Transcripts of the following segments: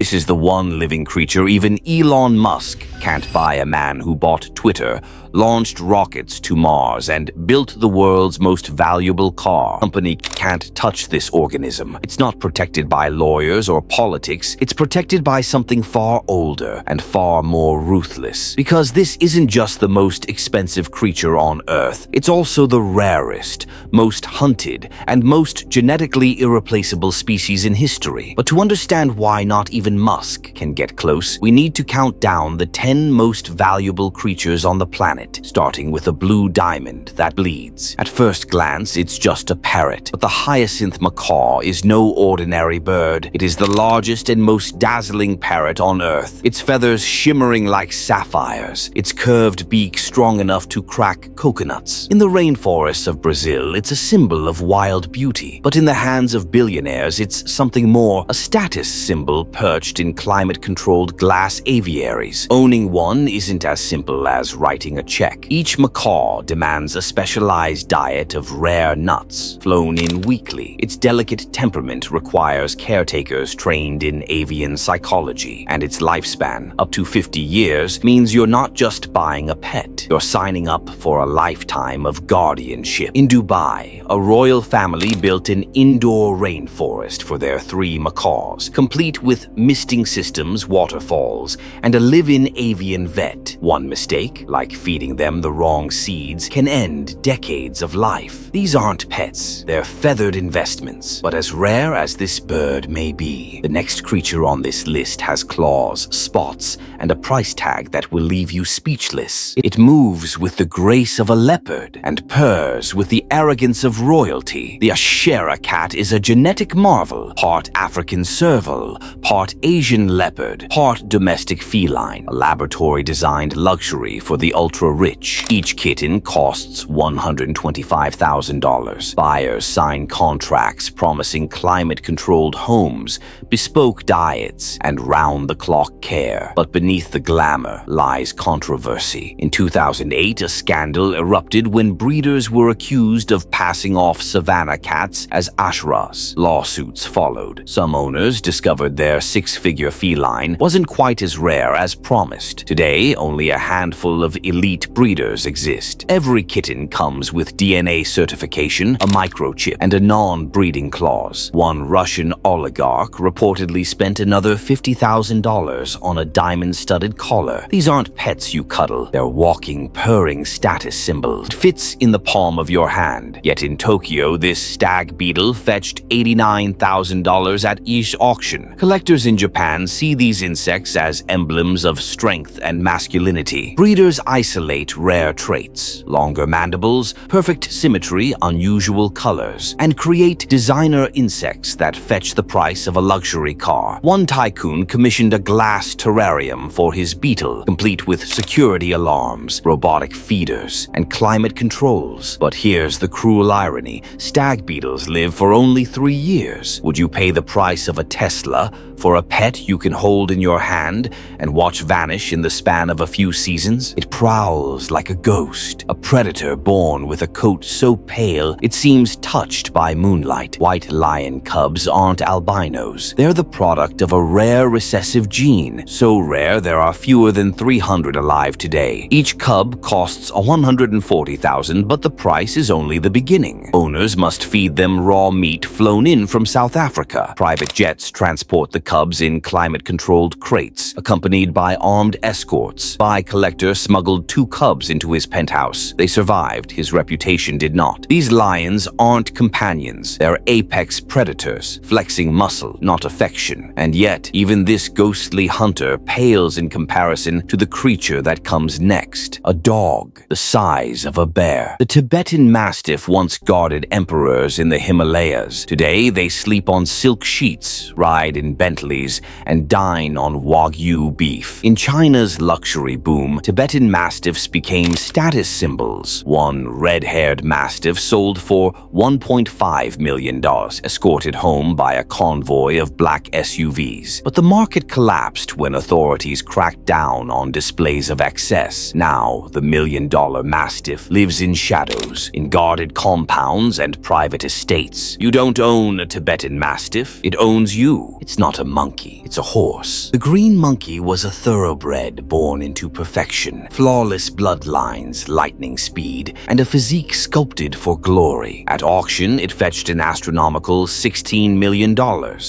This is the one living creature even Elon Musk can't buy. A man who bought Twitter, launched rockets to Mars, and built the world's most valuable car. Company can't touch this organism. It's not protected by lawyers or politics. It's protected by something far older and far more ruthless. Because this isn't just the most expensive creature on Earth. It's also the rarest, most hunted, and most genetically irreplaceable species in history. But to understand why not even Musk can get close, we need to count down the 10 most valuable creatures on the planet, starting with a blue diamond that bleeds. At first glance, it's just a parrot, but the hyacinth macaw is no ordinary bird. It is the largest and most dazzling parrot on Earth, its feathers shimmering like sapphires, its curved beak strong enough to crack coconuts. In the rainforests of Brazil, it's a symbol of wild beauty, but in the hands of billionaires, it's something more, a status symbol perched in climate-controlled glass aviaries. Owning one isn't as simple as writing a check. Each macaw demands a specialized diet of rare nuts, flown in weekly. Its delicate temperament requires caretakers trained in avian psychology, and its lifespan, up to 50 years, means you're not just buying a pet. You're signing up for a lifetime of guardianship. In Dubai, a royal family built an indoor rainforest for their 3 macaws, complete with misting systems, waterfalls, and a live-in avian vet. One mistake, like feeding them the wrong seeds, can end decades of life. These aren't pets, they're feathered investments. But as rare as this bird may be, the next creature on this list has claws, spots, and a price tag that will leave you speechless. It moves with the grace of a leopard and purrs with the arrogance of royalty. The Ashera cat is a genetic marvel, part African serval, part Asian leopard, part domestic feline, a laboratory-designed luxury for the ultra-rich. Each kitten costs $125,000. Buyers sign contracts promising climate-controlled homes, bespoke diets, and round-the-clock care. But beneath the glamour lies controversy. In 2008, a scandal erupted when breeders were accused of passing off savanna cats as ashras. Lawsuits followed. Some owners discovered their 6-figure feline wasn't quite as rare as promised. Today, only a handful of elite breeders exist. Every kitten comes with DNA certification, a microchip, and a non-breeding clause. One Russian oligarch reportedly spent another $50,000 on a diamond-studded collar. These aren't pets you cuddle. They're walking, purring status symbols. It fits in the palm of your hand. Yet in Tokyo, this stag beetle fetched $89,000 at each auction. Collectors in Japan see these insects as emblems of strength and masculinity. Breeders isolate rare traits, longer mandibles, perfect symmetry, unusual colors, and create designer insects that fetch the price of a luxury car. One tycoon commissioned a glass terrarium for his beetle, complete with security alarms, robotic feeders, and climate controls. But here's the cruel irony. Stag beetles live for only 3 years. Would you pay the price of a Tesla for a pet you can hold in your hand and watch vanish in the span of a few seasons? It prowls like a ghost, a predator born with a coat so pale it seems touched by moonlight. White lion cubs aren't albinos. They're the product of a rare recessive gene, so rare there are fewer than 300 alive today. Each cub costs $140,000, but the price is only the beginning. Owners must feed them raw meat flown in from South Africa. Private jets transport the cubs in climate-controlled crates, accompanied by armed escorts. Spy collector smuggled 2 cubs into his penthouse. They survived, his reputation did not. These lions aren't companions. They're apex predators, flexing muscle, not affection. And yet, even this ghostly hunter pales in comparison to the creature that comes next. A dog, the size of a bear. The Tibetan Mastiff once guarded emperors in the Himalayas. Today, they sleep on silk sheets, ride in Bentleys, and dine on Wagyu beef. In China's luxury boom, Tibetan Mastiffs became status symbols. One red-haired Mastiff sold for $1.5 million, escorted home by a convoy of black SUVs. But the market collapsed when authorities cracked down on displays of excess. Now, the $1 million Mastiff lives in shadows, in guarded compounds, homes and private estates. You don't own a Tibetan Mastiff. It owns you. It's not a monkey. It's a horse. The green monkey was a thoroughbred born into perfection, flawless bloodlines, lightning speed, and a physique sculpted for glory. At auction, it fetched an astronomical $16 million.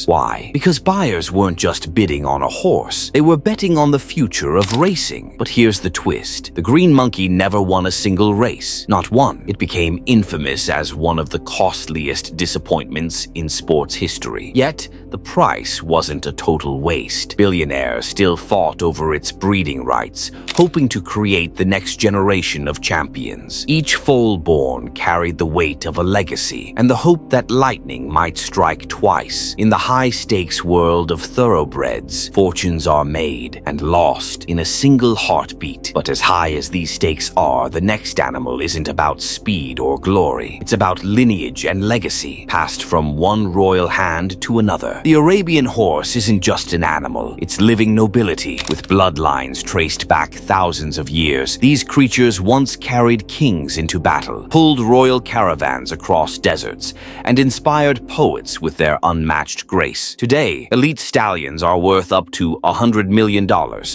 Why? Because buyers weren't just bidding on a horse. They were betting on the future of racing. But here's the twist. The green monkey never won a single race. Not one. It became infamous as one of the costliest disappointments in sports history. Yet, the price wasn't a total waste. Billionaires still fought over its breeding rights, hoping to create the next generation of champions. Each foal born carried the weight of a legacy and the hope that lightning might strike twice. In the high-stakes world of thoroughbreds, fortunes are made and lost in a single heartbeat. But as high as these stakes are, the next animal isn't about speed or glory. It's about lineage and legacy, passed from one royal hand to another. The Arabian horse isn't just an animal, it's living nobility, with bloodlines traced back thousands of years. These creatures once carried kings into battle, pulled royal caravans across deserts, and inspired poets with their unmatched grace. Today, elite stallions are worth up to $100 million,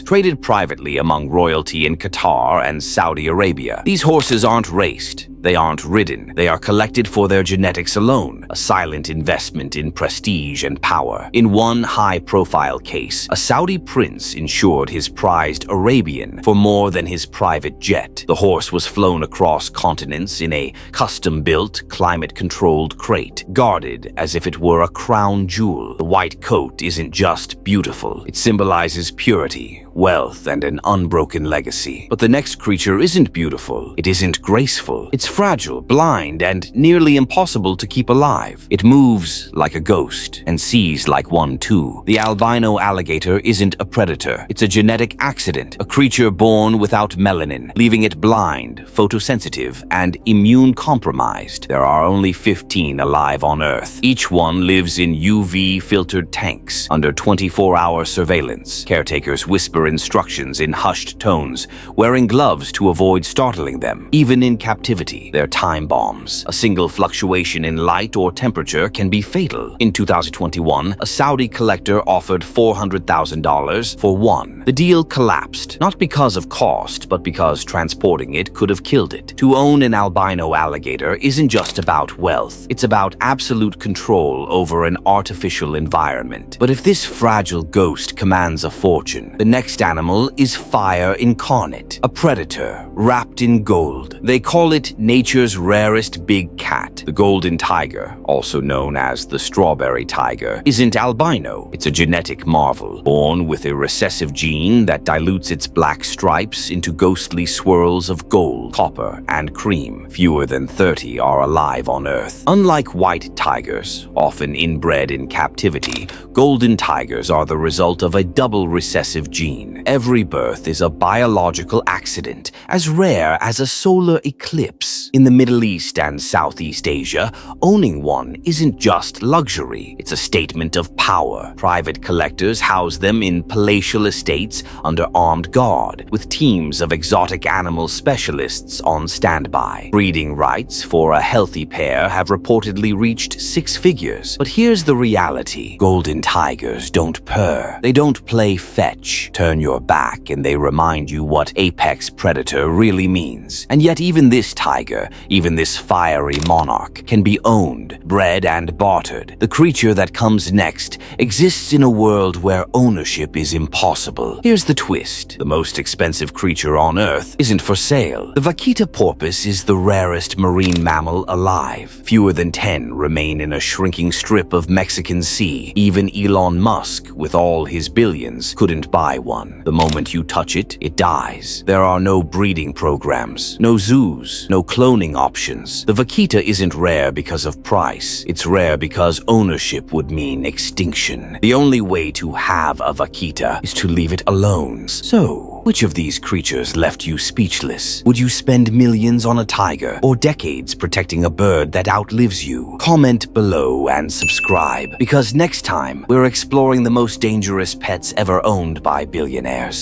traded privately among royalty in Qatar and Saudi Arabia. These horses aren't raced. They aren't ridden. They are collected for their genetics alone, a silent investment in prestige and power. In one high-profile case, a Saudi prince insured his prized Arabian for more than his private jet. The horse was flown across continents in a custom-built, climate-controlled crate, guarded as if it were a crown jewel. The white coat isn't just beautiful. It symbolizes purity, wealth, and an unbroken legacy. But the next creature isn't beautiful. It isn't graceful. It's fragile, blind, and nearly impossible to keep alive. It moves like a ghost and sees like one too. The albino alligator isn't a predator. It's a genetic accident, a creature born without melanin, leaving it blind, photosensitive, and immune-compromised. There are only 15 alive on Earth. Each one lives in UV-filtered tanks under 24-hour surveillance. Caretakers whisper instructions in hushed tones, wearing gloves to avoid startling them. Even in captivity, they're time bombs. A single fluctuation in light or temperature can be fatal. In 2021, a Saudi collector offered $400,000 for one. The deal collapsed, not because of cost, but because transporting it could have killed it. To own an albino alligator isn't just about wealth. It's about absolute control over an artificial environment. But if this fragile ghost commands a fortune, the next animal is fire incarnate, a predator wrapped in gold. They call it nature's rarest big cat. The golden tiger, also known as the strawberry tiger, isn't albino. It's a genetic marvel, born with a recessive gene that dilutes its black stripes into ghostly swirls of gold, copper, and cream. Fewer than 30 are alive on Earth. Unlike white tigers, often inbred in captivity, golden tigers are the result of a double recessive gene. Every birth is a biological accident, as rare as a solar eclipse. In the Middle East and Southeast Asia, owning one isn't just luxury, it's a statement of power. Private collectors house them in palatial estates under armed guard, with teams of exotic animal specialists on standby. Breeding rights for a healthy pair have reportedly reached 6 figures. But here's the reality. Golden tigers don't purr. They don't play fetch. Turn your back and they remind you what apex predator really means. And yet even this tiger, even this fiery monarch, can be owned, bred, and bartered. The creature that comes next exists in a world where ownership is impossible. Here's the twist. The most expensive creature on Earth isn't for sale. The vaquita porpoise is the rarest marine mammal alive. Fewer than 10 remain in a shrinking strip of Mexican Sea. Even Elon Musk, with all his billions, couldn't buy one. The moment you touch it, it dies. There are no breeding programs, no zoos, no cloning options. The vaquita isn't rare because of price. It's rare because ownership would mean extinction. The only way to have a vaquita is to leave it alone. So, which of these creatures left you speechless? Would you spend millions on a tiger or decades protecting a bird that outlives you? Comment below and subscribe, because next time we're exploring the most dangerous pets ever owned by billionaires.